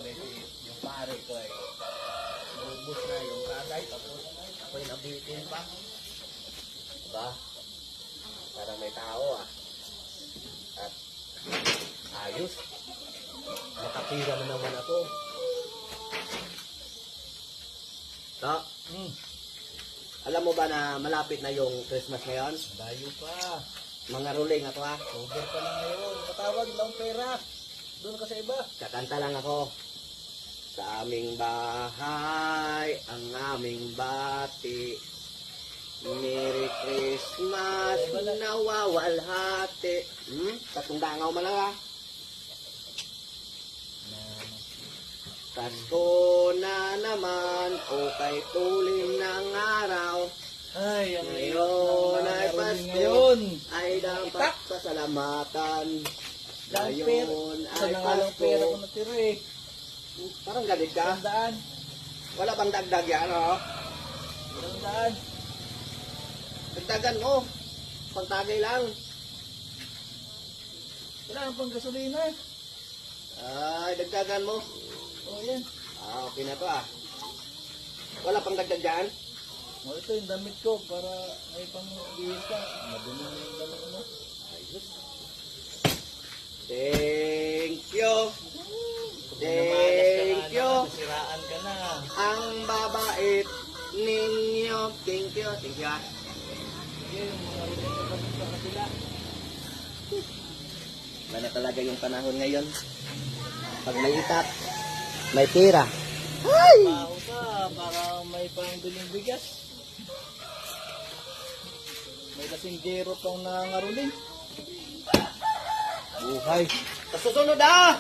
may yung pare ko ay naubos na yung kagay, tapos ako'y nabitin pa. Diba? Parang may tao ah. At ayos. Nakapira na naman ako. So, alam mo ba na malapit na yung Christmas ngayon? Layo pa. Mga ruling ako ha. Over pa lang ngayon. Patawag lang pera. Doon ka sa iba. Kakanta lang ako. Sa aming bahay, ang aming bati. Merry Christmas, nawawalhati. Tatlong dangaw man lang ha. Pasko na naman, o kay tulim ng araw. Ay, ngayon ay Pasko, ay dapat pasalamatan. Ngayon ay Pasko. Pera ko natira eh. Parang galit ka. Sandaan. Wala bang dagdag yan, o? Sandaan. Dagdagan mo. Pagtagay lang. Kailangan pang gasolina. Ay, dagdagan mo. Oh, yan. Okay na to ah. Wala pang dagdag dyan? Oh, ito yung damit ko para may pang-bihis ka. Madumi na yung damit mo. Ayos. Thank you. Thank you. Nasiraan ka na. Ang babait ninyo. Thank you. Thank you ah. Wala talaga yung panahon ngayon. Pag may itak, may pera. Ay! Baho ka para may pangbiling bigas. May lasinggero tong nangaruling. Buhay. Sa susunod ah!